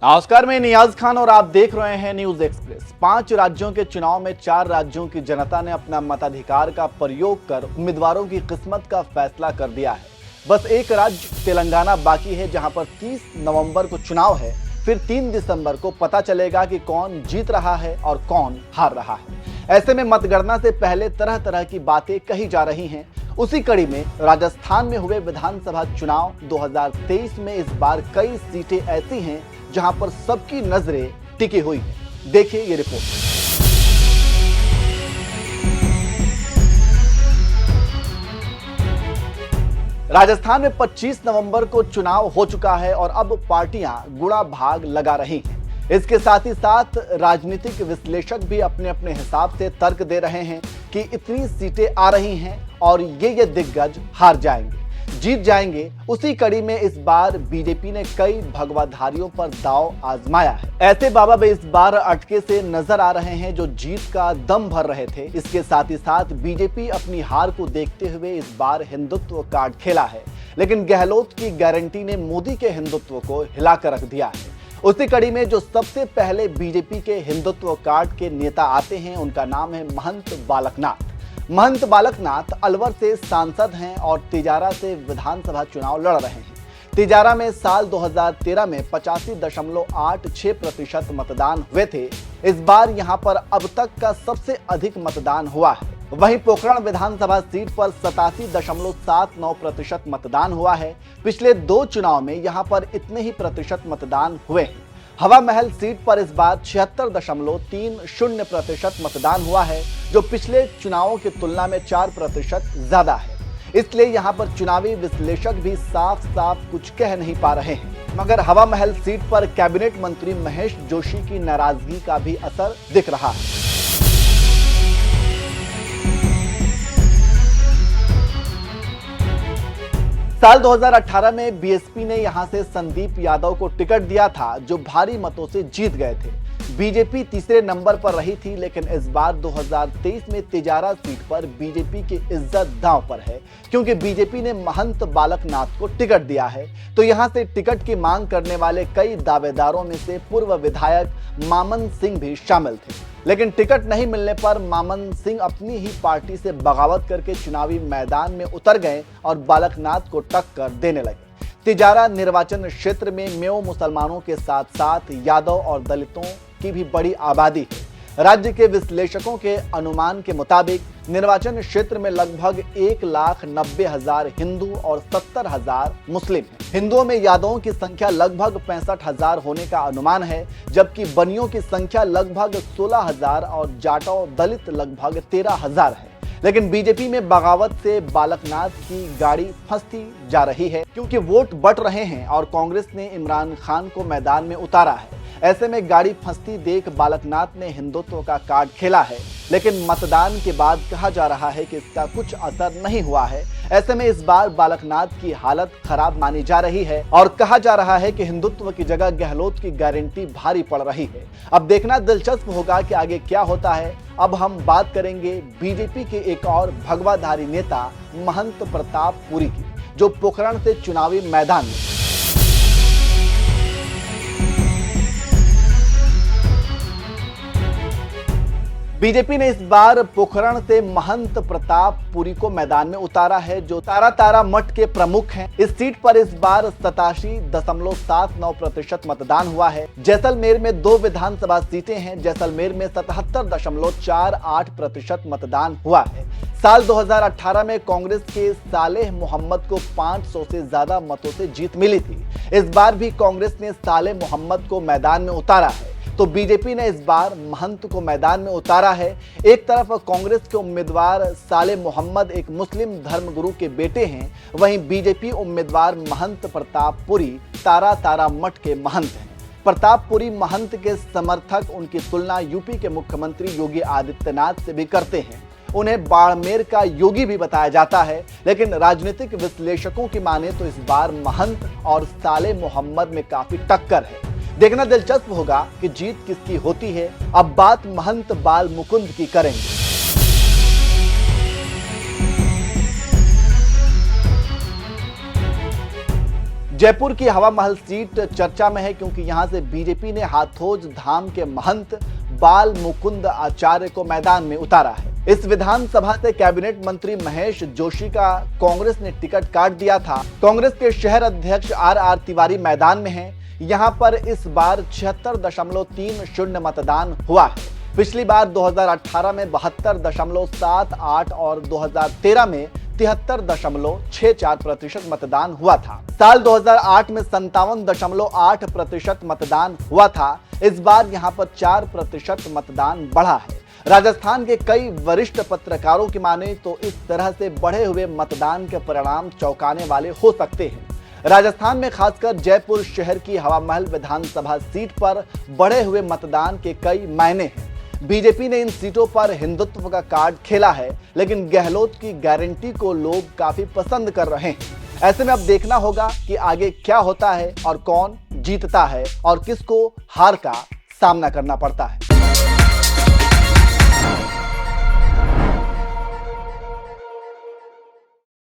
नमस्कार, मैं नियाज खान और आप देख रहे हैं न्यूज एक्सप्रेस। 5 राज्यों के चुनाव में 4 राज्यों की जनता ने अपना मताधिकार का प्रयोग कर उम्मीदवारों की किस्मत का फैसला कर दिया है। बस एक राज्य तेलंगाना बाकी है, जहां पर 30 नवंबर को चुनाव है। फिर 3 दिसंबर को पता चलेगा कि कौन जीत रहा है और कौन हार रहा है। ऐसे में मतगणना से पहले तरह तरह की बातें कही जा रही हैं। उसी कड़ी में राजस्थान में हुए विधानसभा चुनाव 2023 में इस बार कई सीटें ऐसी हैं जहां पर सबकी नजरें टिकी हुई हैं। देखिए ये रिपोर्ट। राजस्थान में 25 नवंबर को चुनाव हो चुका है और अब पार्टियां गुणा भाग लगा रही हैं। इसके साथ ही साथ राजनीतिक विश्लेषक भी अपने अपने हिसाब से तर्क दे रहे हैं कि इतनी सीटें आ रही हैं और ये दिग्गज हार जाएंगे, जीत जाएंगे। उसी कड़ी में इस बार बीजेपी ने कई भगवाधारियों पर दांव आजमाया है। ऐसे बाबा भी इस बार अटके से नजर आ रहे हैं जो जीत का दम भर रहे थे। इसके साथ ही साथ बीजेपी अपनी हार को देखते हुए इस बार हिंदुत्व कार्ड खेला है, लेकिन गहलोत की गारंटी ने मोदी के हिंदुत्व को हिलाकर रख दिया है। उसी कड़ी में जो सबसे पहले बीजेपी के हिंदुत्व कार्ड के नेता आते हैं, उनका नाम है महंत बालकनाथ। महंत बालकनाथ अलवर से सांसद हैं और तिजारा से विधानसभा चुनाव लड़ रहे हैं। तिजारा में साल 2013 में 85.86% मतदान हुए थे। इस बार यहां पर अब तक का सबसे अधिक मतदान हुआ है। वहीं पोखरण विधानसभा सीट पर 87.79% मतदान हुआ है। पिछले 2 चुनाव में यहां पर इतने ही प्रतिशत मतदान हुए हैं। हवा महल सीट पर इस बार 76.30% मतदान हुआ है, जो पिछले चुनावों की तुलना में 4% ज्यादा है। इसलिए यहां पर चुनावी विश्लेषक भी साफ साफ कुछ कह नहीं पा रहे हैं। मगर हवा महल सीट पर कैबिनेट मंत्री महेश जोशी की नाराजगी का भी असर दिख रहा है। साल 2018 में बीएसपी ने यहां से संदीप यादव को टिकट दिया था, जो भारी मतों से जीत गए थे। बीजेपी तीसरे नंबर पर रही थी, लेकिन इस बार 2023 में तिजारा सीट पर बीजेपी की इज्जत दांव पर है, क्योंकि बीजेपी ने महंत बालकनाथ को टिकट दिया है। तो यहां से टिकट की मांग करने वाले कई दावेदारों में से पूर्व विधायक मामन सिंह भी शामिल थे, लेकिन टिकट नहीं मिलने पर मामन सिंह अपनी ही पार्टी से बगावत करके चुनावी मैदान में उतर गए और बालकनाथ को टक्कर देने लगे। तिजारा निर्वाचन क्षेत्र में मेओ मुसलमानों के साथ साथ यादव और दलितों की भी बड़ी आबादी है। राज्य के विश्लेषकों के अनुमान के मुताबिक निर्वाचन क्षेत्र में लगभग 1,90,000 हिंदू और 70,000 मुस्लिम हैं। हिंदुओं में यादवों की संख्या लगभग 65,000 होने का अनुमान है, जबकि बनियों की संख्या लगभग 16,000 और जाटव दलित लगभग 13,000 है। लेकिन बीजेपी में बगावत से बालकनाथ की गाड़ी फंसती जा रही है, क्योंकि वोट बट रहे हैं और कांग्रेस ने इमरान खान को मैदान में उतारा है। ऐसे में गाड़ी फंसती देख बालकनाथ ने हिंदुत्व का कार्ड खेला है, लेकिन मतदान के बाद कहा जा रहा है कि इसका कुछ असर नहीं हुआ है। ऐसे में इस बार बालकनाथ की हालत खराब मानी जा रही है और कहा जा रहा है कि हिंदुत्व की जगह गहलोत की गारंटी भारी पड़ रही है। अब देखना दिलचस्प होगा कि आगे क्या होता है। अब हम बात करेंगे बीजेपी के एक और भगवाधारी नेता महंत प्रताप पुरी की, जो पोखरण से चुनावी मैदान में। बीजेपी ने इस बार पोखरण से महंत प्रताप पुरी को मैदान में उतारा है, जो तारा मठ के प्रमुख हैं। इस सीट पर इस बार 87.79% मतदान हुआ है। जैसलमेर में 2 विधानसभा सीटें हैं। जैसलमेर में 77.48% मतदान हुआ है। साल 2018 में कांग्रेस के सालेह मोहम्मद को 500 से ज्यादा मतों से जीत मिली थी। इस बार भी कांग्रेस ने सालेह मोहम्मद को मैदान में उतारा है, तो बीजेपी ने इस बार महंत को मैदान में उतारा है। एक तरफ कांग्रेस के उम्मीदवार सालेह मोहम्मद एक मुस्लिम धर्मगुरु के बेटे हैं, वहीं बीजेपी उम्मीदवार महंत प्रताप पुरी तारा मठ के महंत हैं। प्रताप पुरी महंत के समर्थक उनकी तुलना यूपी के मुख्यमंत्री योगी आदित्यनाथ से भी करते हैं। उन्हें बाड़मेर का योगी भी बताया जाता है, लेकिन राजनीतिक विश्लेषकों की माने तो इस बार महंत और सालेह मोहम्मद में काफी टक्कर है। देखना दिलचस्प होगा कि जीत किसकी होती है। अब बात महंत बाल मुकुंद की करेंगे। जयपुर की हवा महल सीट चर्चा में है क्योंकि यहां से बीजेपी ने हाथोज धाम के महंत बाल मुकुंद आचार्य को मैदान में उतारा है। इस विधानसभा से कैबिनेट मंत्री महेश जोशी का कांग्रेस ने टिकट काट दिया था। कांग्रेस के शहर अध्यक्ष आर तिवारी मैदान में हैं। यहां पर इस बार 76.30 मतदान हुआ है। पिछली बार 2018 में 72.78 और 2013 में 73.64% मतदान हुआ था। साल 2008 में 57.8% मतदान हुआ था। इस बार यहां पर 4% मतदान बढ़ा है। राजस्थान के कई वरिष्ठ पत्रकारों की माने तो इस तरह से बढ़े हुए मतदान के परिणाम चौंकाने वाले हो सकते हैं। राजस्थान में खासकर जयपुर शहर की हवा महल विधानसभा सीट पर बढ़े हुए मतदान के कई मायने हैं। बीजेपी ने इन सीटों पर हिंदुत्व का कार्ड खेला है, लेकिन गहलोत की गारंटी को लोग काफी पसंद कर रहे हैं। ऐसे में अब देखना होगा कि आगे क्या होता है और कौन जीतता है और किसको हार का सामना करना पड़ता है।